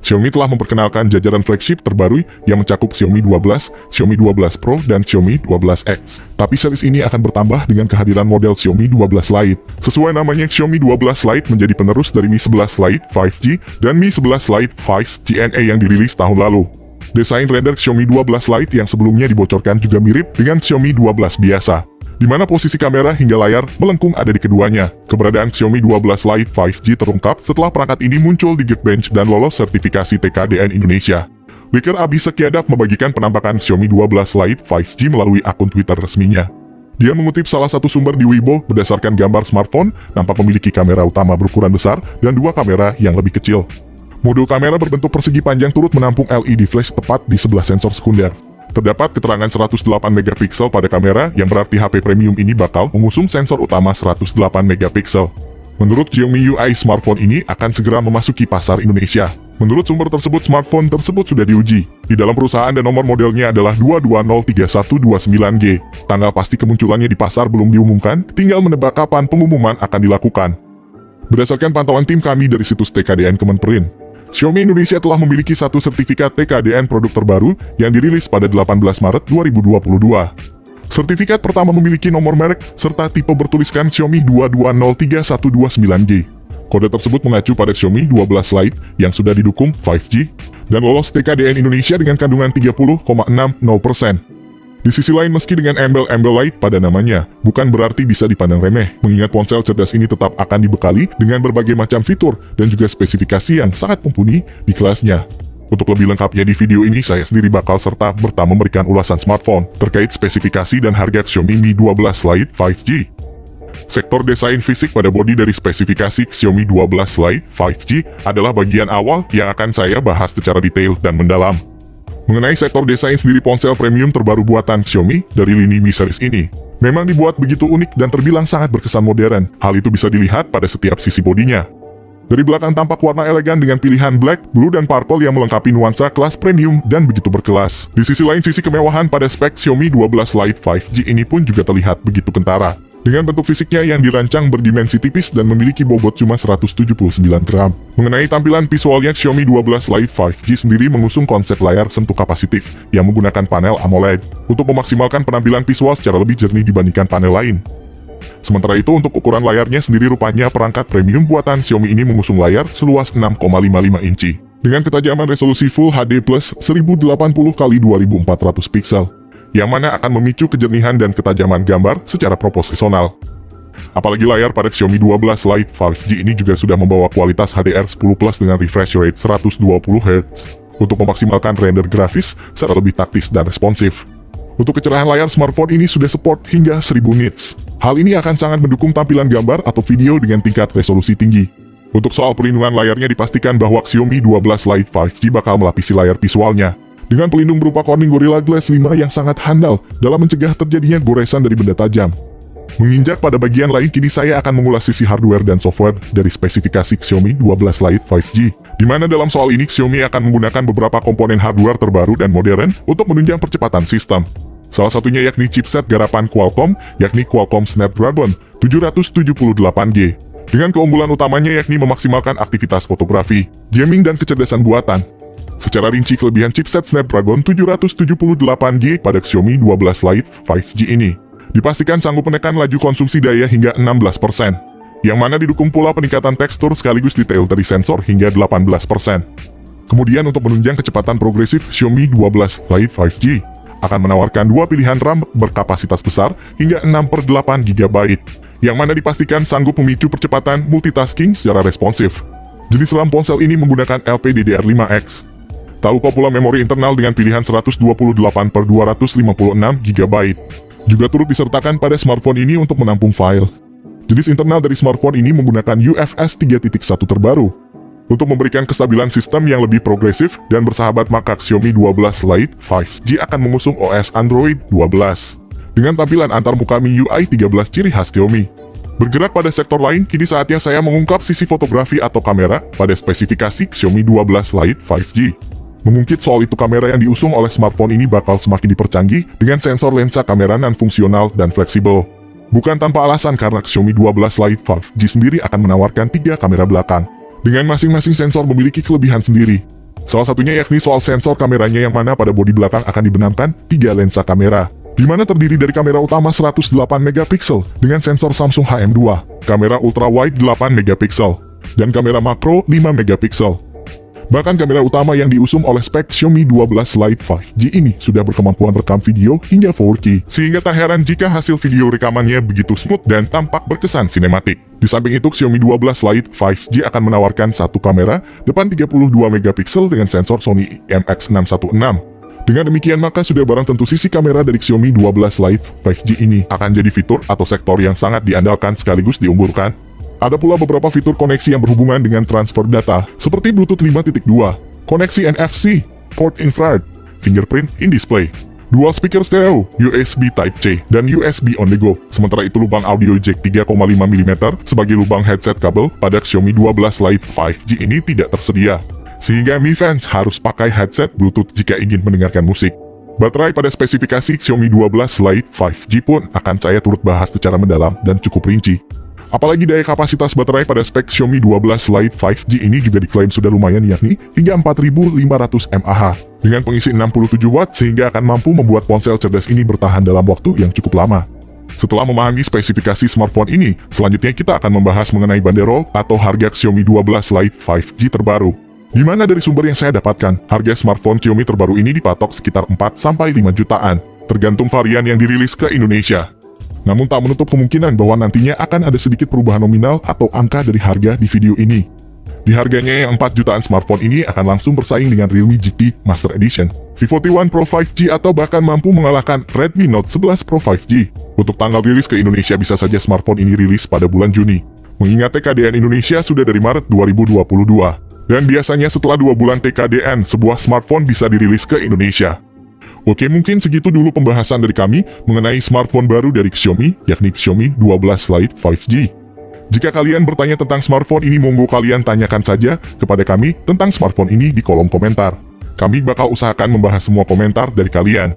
Xiaomi telah memperkenalkan jajaran flagship terbaru yang mencakup Xiaomi 12, Xiaomi 12 Pro, dan Xiaomi 12X. Tapi series ini akan bertambah dengan kehadiran model Xiaomi 12 Lite. Sesuai namanya, Xiaomi 12 Lite menjadi penerus dari Mi 11 Lite 5G dan Mi 11 Lite 5G NA yang dirilis tahun lalu. Desain render Xiaomi 12 Lite yang sebelumnya dibocorkan juga mirip dengan Xiaomi 12 biasa, di mana posisi kamera hingga layar melengkung ada di keduanya. Keberadaan Xiaomi 12 Lite 5G terungkap setelah perangkat ini muncul di Geekbench dan lolos sertifikasi TKDN Indonesia. Leaker Abi Sekiadap membagikan penampakan Xiaomi 12 Lite 5G melalui akun Twitter resminya. Dia mengutip salah satu sumber di Weibo berdasarkan gambar smartphone, nampak memiliki kamera utama berukuran besar dan dua kamera yang lebih kecil. Modul kamera berbentuk persegi panjang turut menampung LED flash tepat di sebelah sensor sekunder. Terdapat keterangan 108 megapiksel pada kamera, yang berarti HP premium ini bakal mengusung sensor utama 108 megapiksel. Menurut Xiaomi UI, smartphone ini akan segera memasuki pasar Indonesia. Menurut sumber tersebut, smartphone tersebut sudah diuji di dalam perusahaan dan nomor modelnya adalah 2203129G. Tanggal pasti kemunculannya di pasar belum diumumkan, tinggal menebak kapan pengumuman akan dilakukan. Berdasarkan pantauan tim kami dari situs TKDN Kemenperin, Xiaomi Indonesia telah memiliki satu sertifikat TKDN produk terbaru yang dirilis pada 18 Maret 2022. Sertifikat pertama memiliki nomor merek serta tipe bertuliskan Xiaomi 2203129G. Kode tersebut mengacu pada Xiaomi 12 Lite yang sudah didukung 5G dan lolos TKDN Indonesia dengan kandungan 30,60%. Di sisi lain, meski dengan embel-embel Lite pada namanya, bukan berarti bisa dipandang remeh, mengingat ponsel cerdas ini tetap akan dibekali dengan berbagai macam fitur dan juga spesifikasi yang sangat mumpuni di kelasnya. Untuk lebih lengkapnya di video ini, saya sendiri bakal serta merta memberikan ulasan smartphone terkait spesifikasi dan harga Xiaomi Mi 12 Lite 5G. Sektor desain fisik pada bodi dari spesifikasi Xiaomi 12 Lite 5G adalah bagian awal yang akan saya bahas secara detail dan mendalam. Mengenai sektor desain sendiri, ponsel premium terbaru buatan Xiaomi dari lini Mi series ini memang dibuat begitu unik dan terbilang sangat berkesan modern. Hal itu bisa dilihat pada setiap sisi bodinya. Dari belakang tampak warna elegan dengan pilihan black, blue, dan purple yang melengkapi nuansa kelas premium dan begitu berkelas. Di sisi lain, sisi kemewahan pada spek Xiaomi 12 Lite 5G ini pun juga terlihat begitu kentara. Dengan bentuk fisiknya yang dirancang berdimensi tipis dan memiliki bobot cuma 179 gram. Mengenai tampilan visualnya, Xiaomi 12 Lite 5G sendiri mengusung konsep layar sentuh kapasitif yang menggunakan panel AMOLED untuk memaksimalkan penampilan visual secara lebih jernih dibandingkan panel lain. Sementara itu, untuk ukuran layarnya sendiri, rupanya perangkat premium buatan Xiaomi ini mengusung layar seluas 6,55 inci dengan ketajaman resolusi Full HD Plus 1080x2400 piksel, yang mana akan memicu kejernihan dan ketajaman gambar secara proporsional. Apalagi layar pada Xiaomi 12 Lite 5G ini juga sudah membawa kualitas HDR10+ dengan refresh rate 120Hz untuk memaksimalkan render grafis secara lebih taktis dan responsif. Untuk kecerahan layar, smartphone ini sudah support hingga 1000 nits. Hal ini akan sangat mendukung tampilan gambar atau video dengan tingkat resolusi tinggi. Untuk soal perlindungan layarnya, dipastikan bahwa Xiaomi 12 Lite 5G bakal melapisi layar visualnya dengan pelindung berupa Corning Gorilla Glass 5 yang sangat handal dalam mencegah terjadinya goresan dari benda tajam. Menginjak pada bagian lain, kini saya akan mengulas sisi hardware dan software dari spesifikasi Xiaomi 12 Lite 5G, di mana dalam soal ini Xiaomi akan menggunakan beberapa komponen hardware terbaru dan modern untuk menunjang percepatan sistem. Salah satunya yakni chipset garapan Qualcomm, yakni Qualcomm Snapdragon 778G, dengan keunggulan utamanya yakni memaksimalkan aktivitas fotografi, gaming, dan kecerdasan buatan. Secara rinci, kelebihan chipset Snapdragon 778G pada Xiaomi 12 Lite 5G ini dipastikan sanggup menekan laju konsumsi daya hingga 16%, yang mana didukung pula peningkatan tekstur sekaligus detail dari sensor hingga 18%. Kemudian untuk menunjang kecepatan progresif, Xiaomi 12 Lite 5G akan menawarkan dua pilihan RAM berkapasitas besar hingga 6/8 GB, yang mana dipastikan sanggup memicu percepatan multitasking secara responsif. Jenis RAM ponsel ini menggunakan LPDDR5X. Tak lupa pula memori internal dengan pilihan 128/256 GB. Juga turut disertakan pada smartphone ini untuk menampung file. Jenis internal dari smartphone ini menggunakan UFS 3.1 terbaru. Untuk memberikan kestabilan sistem yang lebih progresif dan bersahabat, maka Xiaomi 12 Lite 5G akan mengusung OS Android 12 dengan tampilan antarmuka MIUI 13 ciri khas Xiaomi. Bergerak pada sektor lain, kini saatnya saya mengungkap sisi fotografi atau kamera pada spesifikasi Xiaomi 12 Lite 5G. Mengungkit soal itu, kamera yang diusung oleh smartphone ini bakal semakin dipercanggih dengan sensor lensa kamera non-fungsional dan fleksibel. Bukan tanpa alasan, karena Xiaomi 12 Lite 5G sendiri akan menawarkan 3 kamera belakang, dengan masing-masing sensor memiliki kelebihan sendiri. Salah satunya yakni soal sensor kameranya yang mana pada bodi belakang akan dibenamkan 3 lensa kamera, di mana terdiri dari kamera utama 108 megapiksel dengan sensor Samsung HM2, kamera ultrawide 8 megapiksel, dan kamera makro 5 megapiksel. Bahkan kamera utama yang diusung oleh spek Xiaomi 12 Lite 5G ini sudah berkemampuan rekam video hingga 4K, sehingga tak heran jika hasil video rekamannya begitu smooth dan tampak berkesan sinematik. Di samping itu, Xiaomi 12 Lite 5G akan menawarkan satu kamera depan 32 megapiksel dengan sensor Sony IMX616. Dengan demikian maka sudah barang tentu sisi kamera dari Xiaomi 12 Lite 5G ini akan jadi fitur atau sektor yang sangat diandalkan sekaligus diunggulkan. Ada pula beberapa fitur koneksi yang berhubungan dengan transfer data, seperti Bluetooth 5.2, koneksi NFC, port infrared, fingerprint in display, dual speaker stereo, USB Type-C, dan USB on the go. Sementara itu lubang audio jack 3,5 mm sebagai lubang headset kabel pada Xiaomi 12 Lite 5G ini tidak tersedia, sehingga Mi fans harus pakai headset Bluetooth jika ingin mendengarkan musik. Baterai pada spesifikasi Xiaomi 12 Lite 5G pun akan saya turut bahas secara mendalam dan cukup rinci. Apalagi daya kapasitas baterai pada spek Xiaomi 12 Lite 5G ini juga diklaim sudah lumayan yakni hingga 4500 mAh dengan pengisi 67 Watt sehingga akan mampu membuat ponsel cerdas ini bertahan dalam waktu yang cukup lama. Setelah memahami spesifikasi smartphone ini, selanjutnya kita akan membahas mengenai banderol atau harga Xiaomi 12 Lite 5G terbaru. Di mana dari sumber yang saya dapatkan, harga smartphone Xiaomi terbaru ini dipatok sekitar 4-5 jutaan, tergantung varian yang dirilis ke Indonesia. Namun tak menutup kemungkinan bahwa nantinya akan ada sedikit perubahan nominal atau angka dari harga di video ini. Di harganya yang 4 jutaan smartphone ini akan langsung bersaing dengan Realme GT Master Edition, Vivo T1 Pro 5G atau bahkan mampu mengalahkan Redmi Note 11 Pro 5G. Untuk tanggal rilis ke Indonesia bisa saja smartphone ini rilis pada bulan Juni, mengingat TKDN Indonesia sudah dari Maret 2022. Dan biasanya setelah 2 bulan TKDN, sebuah smartphone bisa dirilis ke Indonesia. Oke, mungkin segitu dulu pembahasan dari kami mengenai smartphone baru dari Xiaomi, yakni Xiaomi 12 Lite 5G. Jika kalian bertanya tentang smartphone ini, monggo kalian tanyakan saja kepada kami tentang smartphone ini di kolom komentar. Kami bakal usahakan membahas semua komentar dari kalian.